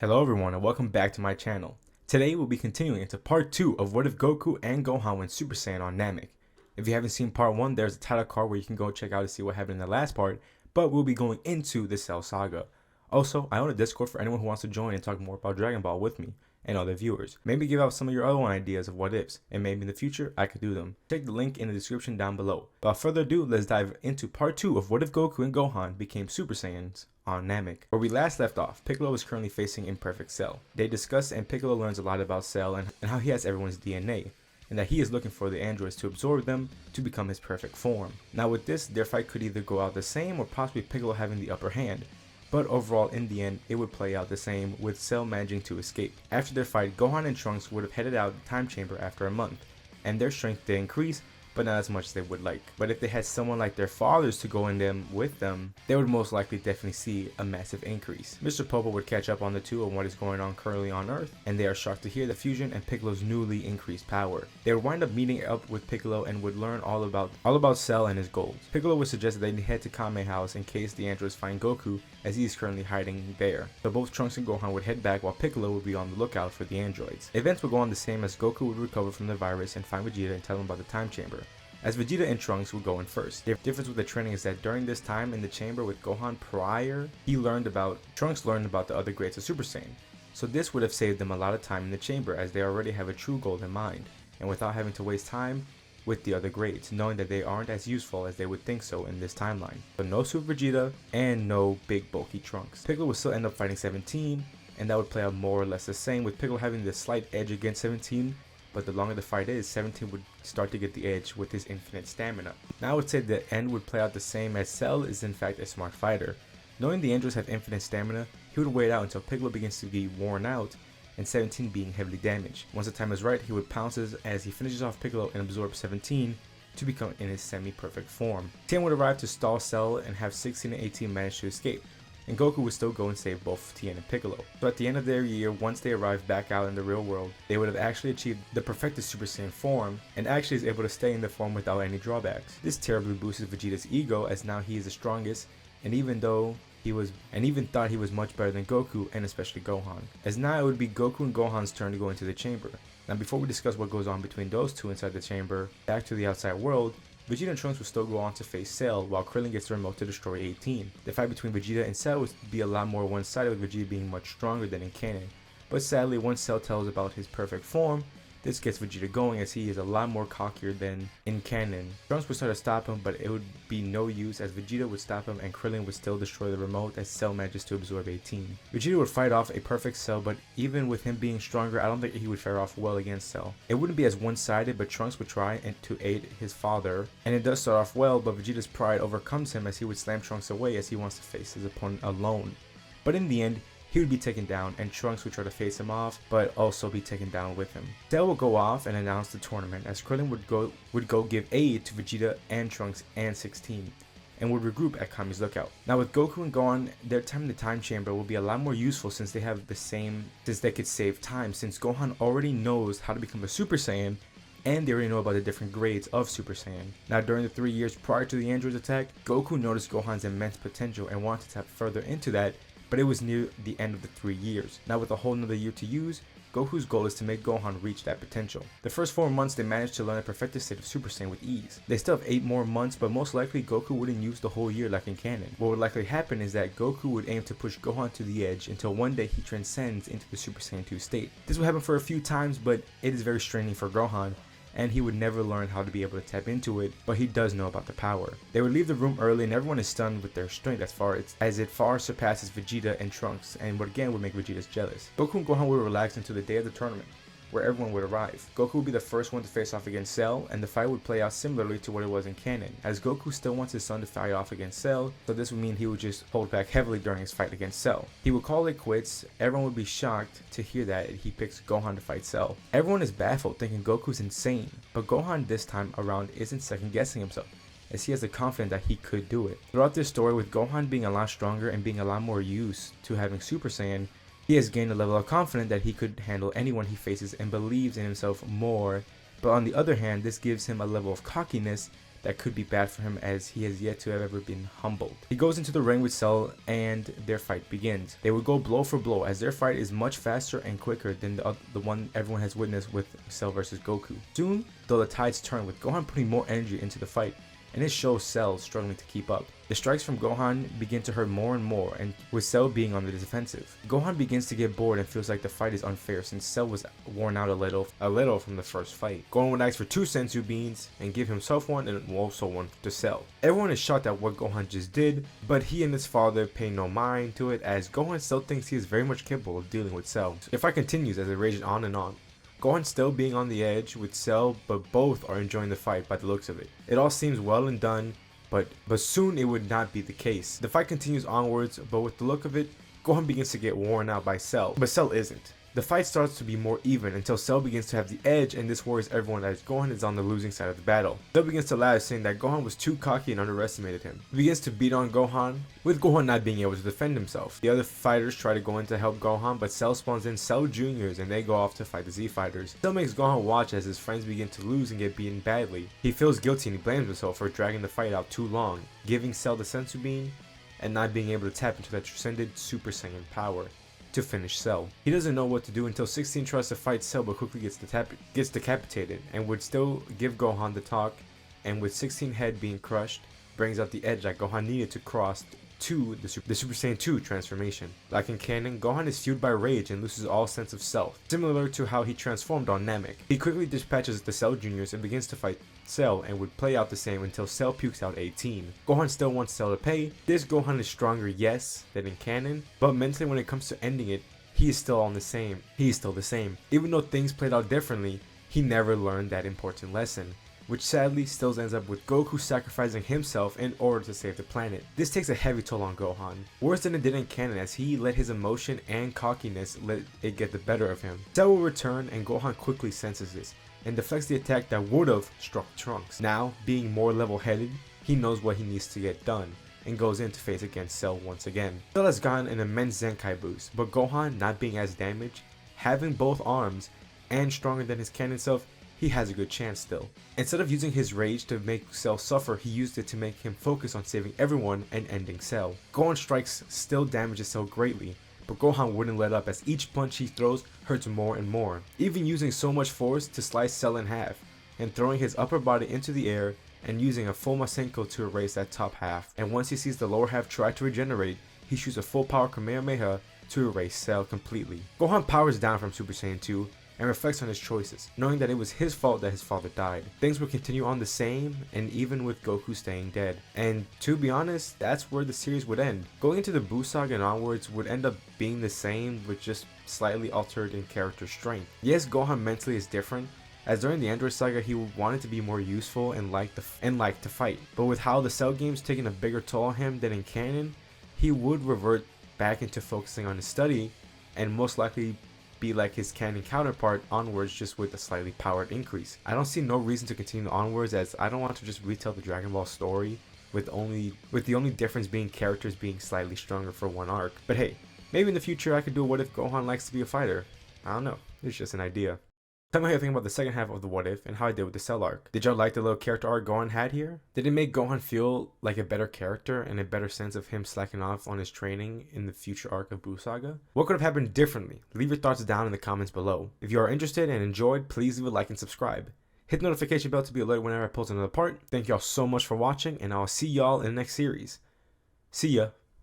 Hello everyone and welcome back to my channel. Today we'll be continuing into part 2 of what if Goku and Gohan went Super Saiyan on Namek. If you haven't seen part 1, there's a title card where you can go check out to see what happened in the last part, but we'll be going into the Cell Saga. Also, I own a Discord for anyone who wants to join and talk more about Dragon Ball with me and other viewers. Maybe give out some of your other ideas of what ifs, and maybe in the future I could do them. Check the link in the description down below. Without further ado, let's dive into part 2 of what if Goku and Gohan became Super Saiyans on Namek. Where we last left off, Piccolo is currently facing Imperfect Cell. They discuss and Piccolo learns a lot about Cell and how he has everyone's DNA, and that he is looking for the androids to absorb them to become his perfect form. Now with this, their fight could either go out the same or possibly Piccolo having the upper hand, but overall in the end it would play out the same with Cell managing to escape. After their fight, Gohan and Trunks would have headed out the time chamber after a month, and their strength did increase, but not as much as they would like. But if they had someone like their fathers to go in them with them, they would most likely definitely see a massive increase. Mr. Popo would catch up on the two on what is going on currently on Earth, and they are shocked to hear the fusion and Piccolo's newly increased power. They would wind up meeting up with Piccolo and would learn all about Cell and his goals. Piccolo would suggest that they head to Kame House in case the androids find Goku, as he is currently hiding there. So both Trunks and Gohan would head back while Piccolo would be on the lookout for the androids. Events would go on the same as Goku would recover from the virus and find Vegeta and tell him about the time chamber, as Vegeta and Trunks would go in first. The difference with the training is that during this time in the chamber with Gohan prior, Trunks learned about the other grades of Super Saiyan. So this would have saved them a lot of time in the chamber, as they already have a true goal in mind, and without having to waste time with the other grades, knowing that they aren't as useful as they would think so in this timeline. So no Super Vegeta and no big bulky Trunks. Piccolo would still end up fighting 17, and that would play out more or less the same, with Piccolo having the slight edge against 17, but the longer the fight is, 17 would start to get the edge with his infinite stamina. Now I would say the end would play out the same, as Cell is in fact a smart fighter. Knowing the androids have infinite stamina, he would wait out until Piccolo begins to be worn out and 17 being heavily damaged. Once the time is right, he would pounce as he finishes off Piccolo and absorb 17 to become in his semi-perfect form. 10 would arrive to stall Cell and have 16 and 18 manage to escape, and Goku would still go and save both Tien and Piccolo. So at the end of their year, once they arrived back out in the real world, they would have actually achieved the perfected Super Saiyan form, and actually is able to stay in the form without any drawbacks. This terribly boosted Vegeta's ego, as now he is the strongest, and even thought he was much better than Goku, and especially Gohan. As now it would be Goku and Gohan's turn to go into the chamber. Now before we discuss what goes on between those two inside the chamber, back to the outside world, Vegeta and Trunks will still go on to face Cell, while Krillin gets the remote to destroy 18. The fight between Vegeta and Cell would be a lot more one-sided, with Vegeta being much stronger than in canon. But sadly, once Cell tells about his perfect form, this gets Vegeta going, as he is a lot more cockier than in canon. Trunks would start to stop him, but it would be no use, as Vegeta would stop him and Krillin would still destroy the remote as Cell manages to absorb 18. Vegeta would fight off a perfect Cell, but even with him being stronger, I don't think he would fare off well against Cell. It wouldn't be as one-sided, but Trunks would try to aid his father, and it does start off well, but Vegeta's pride overcomes him as he would slam Trunks away as he wants to face his opponent alone. But in the end, he would be taken down, and Trunks would try to face him off, but also be taken down with him. Cell would go off and announce the tournament, as Krillin would go give aid to Vegeta and Trunks and 16, and would regroup at Kami's lookout. Now with Goku and Gohan, their time in the time chamber will be a lot more useful, since they could save time, since Gohan already knows how to become a Super Saiyan, and they already know about the different grades of Super Saiyan. Now during the 3 years prior to the android's attack, Goku noticed Gohan's immense potential and wanted to tap further into that, but it was near the end of the 3 years. Now with a whole nother year to use, Goku's goal is to make Gohan reach that potential. The first 4 months they managed to learn a perfected state of Super Saiyan with ease. They still have 8 more months, but most likely Goku wouldn't use the whole year like in canon. What would likely happen is that Goku would aim to push Gohan to the edge until one day he transcends into the Super Saiyan 2 state. This will happen for a few times, but it is very straining for Gohan, and he would never learn how to be able to tap into it, but he does know about the power. They would leave the room early, and everyone is stunned with their strength as it far surpasses Vegeta and Trunks, and what again would make Vegeta jealous. Goku and Gohan would relax until the day of the tournament, where everyone would arrive. Goku would be the first one to face off against Cell, and the fight would play out similarly to what it was in canon, as Goku still wants his son to fight off against Cell, so this would mean he would just hold back heavily during his fight against Cell. He would call it quits. Everyone would be shocked to hear that he picks Gohan to fight Cell. Everyone is baffled, thinking Goku's insane, but Gohan this time around isn't second guessing himself, as he has the confidence that he could do it. Throughout this story, with Gohan being a lot stronger and being a lot more used to having Super Saiyan, he has gained a level of confidence that he could handle anyone he faces and believes in himself more, but on the other hand, this gives him a level of cockiness that could be bad for him, as he has yet to have ever been humbled. He goes into the ring with Cell and their fight begins. They would go blow for blow, as their fight is much faster and quicker than the one everyone has witnessed with Cell versus Goku. Soon, though, the tides turn, with Gohan putting more energy into the fight, and it shows Cell struggling to keep up. The strikes from Gohan begin to hurt more and more, and with Cell being on the defensive. Gohan begins to get bored and feels like the fight is unfair, since Cell was worn out a little from the first fight. Gohan would ask for 2 senzu beans and give himself one, and also one to Cell. Everyone is shocked at what Gohan just did, but he and his father pay no mind to it, as Gohan still thinks he is very much capable of dealing with Cell. The fight continues as it rages on and on. Gohan still being on the edge with Cell, but both are enjoying the fight by the looks of it. It all seems well and done, but soon it would not be the case. The fight continues onwards, but with the look of it, Gohan begins to get worn out by Cell, but Cell isn't. The fight starts to be more even until Cell begins to have the edge, and this worries everyone as Gohan is on the losing side of the battle. Cell begins to laugh, saying that Gohan was too cocky and underestimated him. He begins to beat on Gohan, with Gohan not being able to defend himself. The other fighters try to go in to help Gohan, but Cell spawns in Cell Juniors and they go off to fight the Z Fighters. Cell makes Gohan watch as his friends begin to lose and get beaten badly. He feels guilty and he blames himself for dragging the fight out too long, giving Cell the Senzu Bean and not being able to tap into that transcended Super Saiyan power to finish Cell. He doesn't know what to do until 16 tries to fight Cell, but quickly gets decapitated, and would still give Gohan the talk, and with 16 head being crushed, brings out the edge that Gohan needed to cross to the Super Saiyan 2 transformation. Like in canon, Gohan is fueled by rage and loses all sense of self, similar to how he transformed on Namek. He quickly dispatches the Cell Juniors and begins to fight Cell, and would play out the same until Cell pukes out 18. Gohan still wants Cell to pay. This Gohan is stronger, yes, than in canon, but mentally when it comes to ending it, he is still the same. Even though things played out differently, he never learned that important lesson, which sadly still ends up with Goku sacrificing himself in order to save the planet. This takes a heavy toll on Gohan, worse than it did in canon, as he let his emotion and cockiness let it get the better of him. Cell will return, and Gohan quickly senses this and deflects the attack that would've struck Trunks. Now, being more level-headed, he knows what he needs to get done, and goes in to face against Cell once again. Cell has gotten an immense Zenkai boost, but Gohan, not being as damaged, having both arms, and stronger than his canon self, he has a good chance still. Instead of using his rage to make Cell suffer, he used it to make him focus on saving everyone and ending Cell. Gohan's strikes still damages Cell greatly, but Gohan wouldn't let up, as each punch he throws hurts more and more, even using so much force to slice Cell in half, and throwing his upper body into the air and using a full Masenko to erase that top half. And once he sees the lower half try to regenerate, he shoots a full power Kamehameha to erase Cell completely. Gohan powers down from Super Saiyan 2 and reflects on his choices, knowing that it was his fault that his father died. Things will continue on the same, and even with Goku staying dead. And to be honest, that's where the series would end. Going into the Buu Saga and onwards would end up being the same, with just slightly altered in character strength. Yes, Gohan mentally is different, as during the Android Saga he wanted to be more useful and liked to fight. But with how the Cell games taking a bigger toll on him than in canon, he would revert back into focusing on his study, and most likely be like his canon counterpart onwards, just with a slightly powered increase. I don't see no reason to continue onwards, as I don't want to just retell the Dragon Ball story with the only difference being characters being slightly stronger for one arc. But hey, maybe in the future I could do a What If Gohan likes to be a fighter. I don't know, it's just an idea. Tell me how you think about the second half of the What If and how I did with the Cell arc. Did y'all like the little character arc Gohan had here? Did it make Gohan feel like a better character and a better sense of him slacking off on his training in the future arc of Buu Saga? What could have happened differently? Leave your thoughts down in the comments below. If you are interested and enjoyed, please leave a like and subscribe. Hit the notification bell to be alerted whenever I post another part. Thank y'all so much for watching, and I'll see y'all in the next series. See ya.